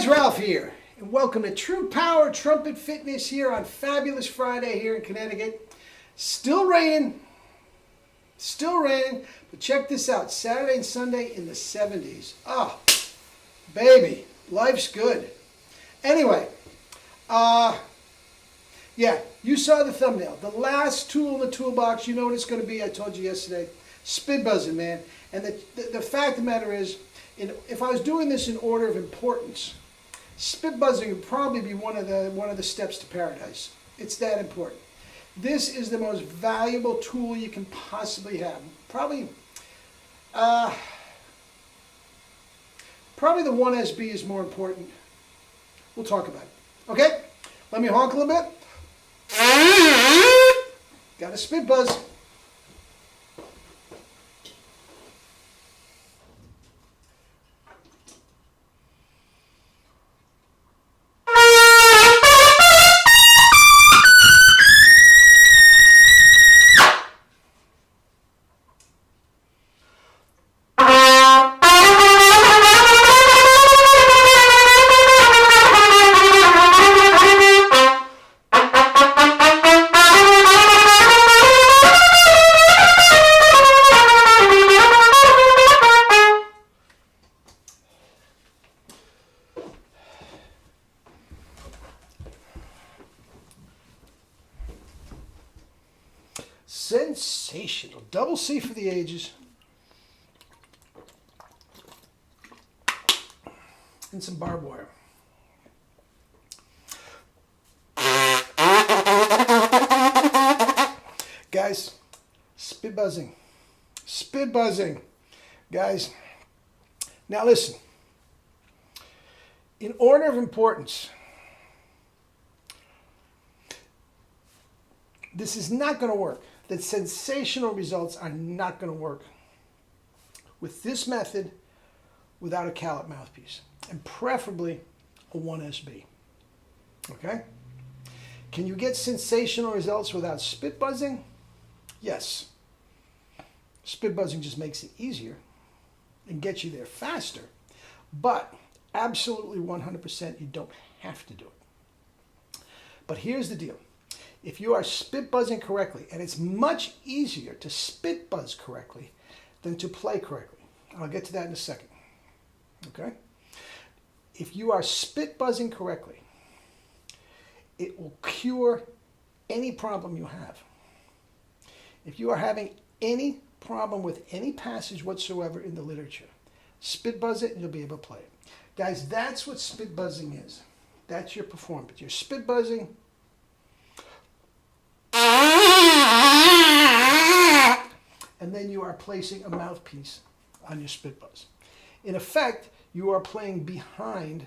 guys, Ralph here, and welcome to True Power Trumpet Fitness here on Fabulous Friday here in Connecticut. Still raining, but check this out, Saturday and Sunday in the 70s. Oh, baby, life's good. Anyway, yeah, you saw the thumbnail. The last tool in the toolbox, you know what it's going to be, I told you yesterday. Spit buzzing, man. And the fact of the matter is, if I was doing this in order of importance, spit buzzing would probably be one of the steps to paradise. It's that important. This is the most valuable tool you can possibly have. Probably the 1SB is more important. We'll talk about it. Okay? Let me honk a little bit. Got a spit buzz. Sensational. Double C for the ages. And some barbed wire. Guys, spit buzzing. Spit buzzing. Guys, now listen. In order of importance, this is not going to work. The sensational results are not going to work with this method without a callot mouthpiece, and preferably a 1SB. Okay? Can you get sensational results without spit buzzing? Yes. Spit buzzing just makes it easier and gets you there faster, but absolutely 100% you don't have to do it. But here's the deal. If you are spit buzzing correctly, and it's much easier to spit buzz correctly than to play correctly. I'll get to that in a second. Okay? If you are spit buzzing correctly, it will cure any problem you have. If you are having any problem with any passage whatsoever in the literature, spit buzz it and you'll be able to play it. Guys, that's what spit buzzing is. That's your performance. You're spit buzzing. And then you are placing a mouthpiece on your spit buzz. In effect, you are playing behind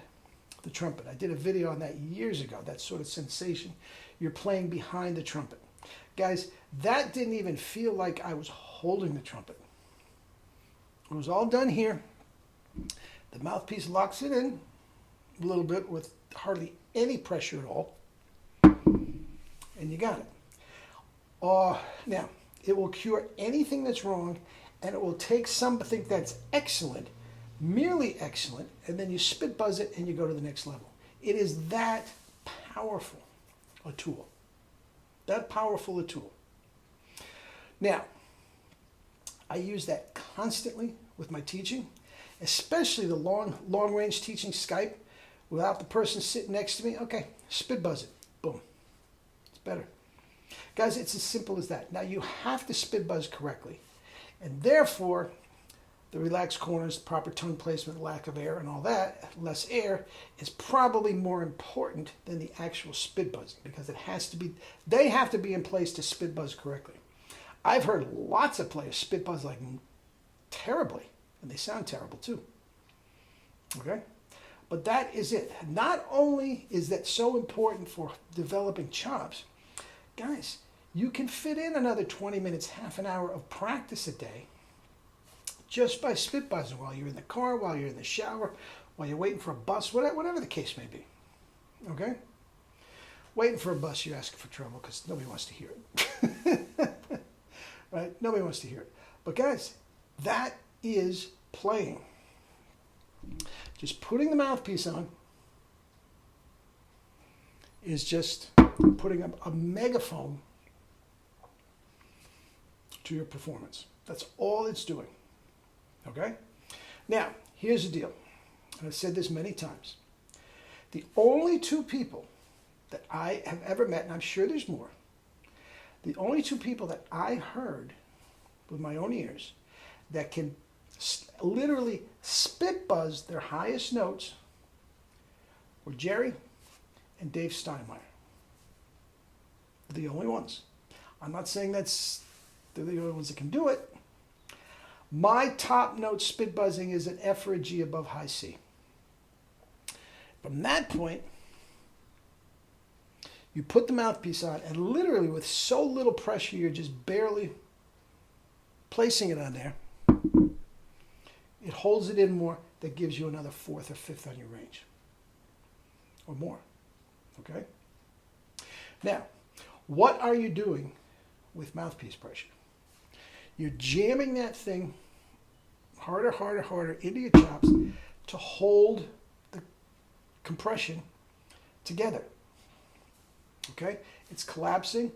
the trumpet. I did a video on that years ago, that sort of sensation. You're playing behind the trumpet. Guys, that didn't even feel like I was holding the trumpet. It was all done here. The mouthpiece locks it in a little bit with hardly any pressure at all. And you got it. Now, it will cure anything that's wrong, and it will take something that's excellent, merely excellent, and then you spit buzz it and you go to the next level. It is that powerful a tool. That powerful a tool. Now, I use that constantly with my teaching, especially the long-range teaching Skype without the person sitting next to me. Okay, spit buzz it. Boom. It's better. Guys, it's as simple as that. Now, you have to spit buzz correctly, and therefore, the relaxed corners, proper tongue placement, lack of air, and all that, less air, is probably more important than the actual spit buzzing, because they have to be in place to spit buzz correctly. I've heard lots of players spit buzz like terribly, and they sound terrible too. Okay? But that is it. Not only is that so important for developing chops, guys, you can fit in another 20 minutes, half an hour of practice a day just by spit buzzing while you're in the car, while you're in the shower, while you're waiting for a bus, whatever the case may be. Okay? Waiting for a bus, you're asking for trouble because nobody wants to hear it. Right? Nobody wants to hear it. But guys, that is playing. Just putting the mouthpiece on, is just putting up a megaphone to your performance. That's all it's doing. Okay? Now, here's the deal. And I've said this many times. The only two people that I have ever met, and I'm sure there's more, the only two people that I heard with my own ears that can literally spit buzz their highest notes were Jerry and Dave Steinmeier. They're the only ones. I'm not saying they're the only ones that can do it. My top note spit buzzing is an F or a G above high C. From that point, you put the mouthpiece on, and literally with so little pressure, you're just barely placing it on there. It holds it in more. That gives you another fourth or fifth on your range. Or more. Okay? Now, what are you doing with mouthpiece pressure? You're jamming that thing harder, harder, harder into your chops to hold the compression together. Okay? It's collapsing,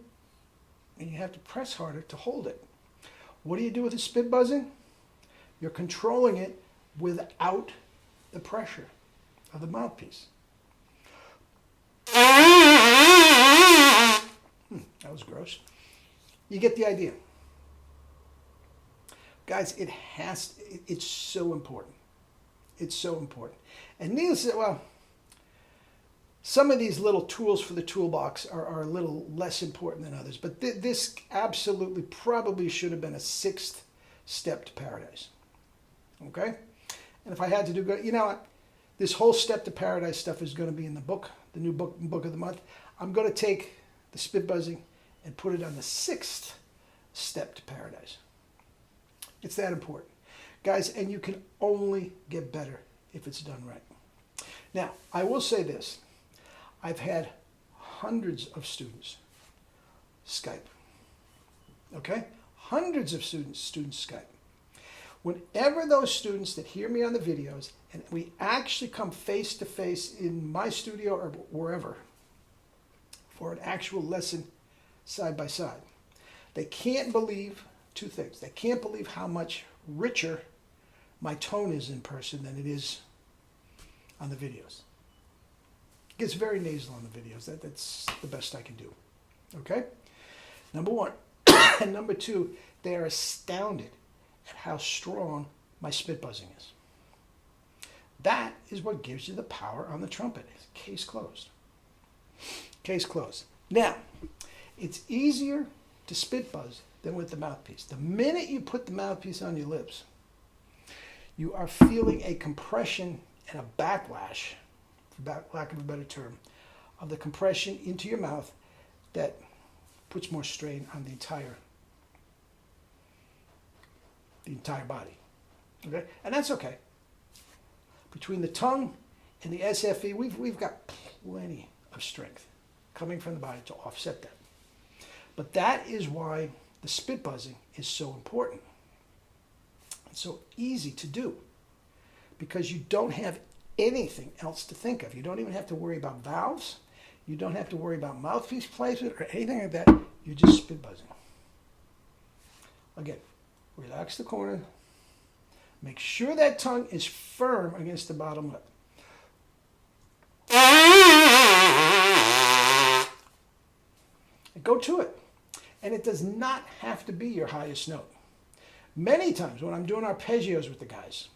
and you have to press harder to hold it. What do you do with the spit buzzing? You're controlling it without the pressure of the mouthpiece. That was gross. You get the idea. Guys, it's so important. It's so important. And needless to say, well, some of these little tools for the toolbox are a little less important than others, but this absolutely probably should have been a sixth step to paradise. Okay? And if I had to do good, you know what? This whole step to paradise stuff is going to be in the book, the new book of the month. I'm going to take the spit buzzing and put it on the sixth step to paradise. It's that important. Guys, and you can only get better if it's done right. Now, I will say this. I've had hundreds of students Skype. Okay? Hundreds of students Skype. Whenever those students that hear me on the videos, and we actually come face to face in my studio or wherever for an actual lesson side by side, they can't believe two things. They can't believe how much richer my tone is in person than it is on the videos. It gets very nasal on the videos. That's the best I can do. Okay? Number one. And number two, they are astounded at how strong my spit buzzing is. That is what gives you the power on the trumpet. Case closed. Case closed. Now, it's easier to spit buzz than with the mouthpiece. The minute you put the mouthpiece on your lips, you are feeling a compression and a backlash, for lack of a better term, of the compression into your mouth that puts more strain on the entire body. Okay? And that's okay. Between the tongue and the SFE, we've got plenty of strength coming from the body to offset that. But that is why the spit buzzing is so important. It's so easy to do because you don't have anything else to think of. You don't even have to worry about valves. You don't have to worry about mouthpiece placement or anything like that. You're just spit buzzing. Again, relax the corner. Make sure that tongue is firm against the bottom lip. And go to it. And it does not have to be your highest note. Many times when I'm doing arpeggios with the guys,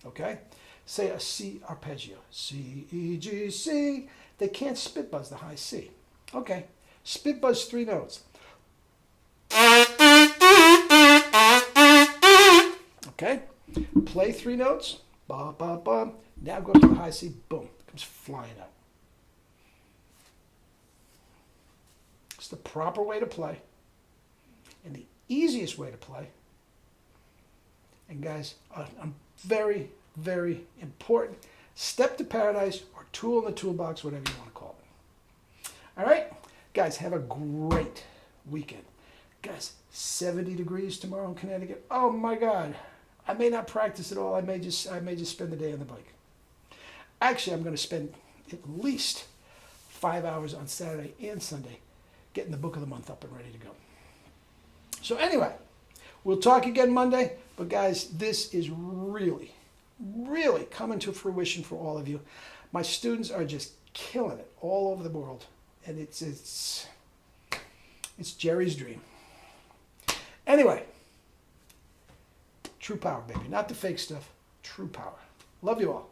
okay, say a C arpeggio, C, E, G, C, they can't spit buzz the high C. Okay, spit buzz 3 notes. Okay, play 3 notes, ba, ba, ba. Now go up to the high C, boom, it comes flying out. It's the proper way to play and the easiest way to play. And guys, a very, very important step to paradise or tool in the toolbox, whatever you want to call it. All right, guys, have a great weekend. Guys, 70 degrees tomorrow in Connecticut. Oh my God. I may not practice at all. I may just spend the day on the bike. Actually, I'm going to spend at least 5 hours on Saturday and Sunday, getting the book of the month up and ready to go. So anyway, we'll talk again Monday. But guys, this is really, really coming to fruition for all of you. My students are just killing it all over the world. And it's Jerry's dream. Anyway, true power, baby. Not the fake stuff. True power. Love you all.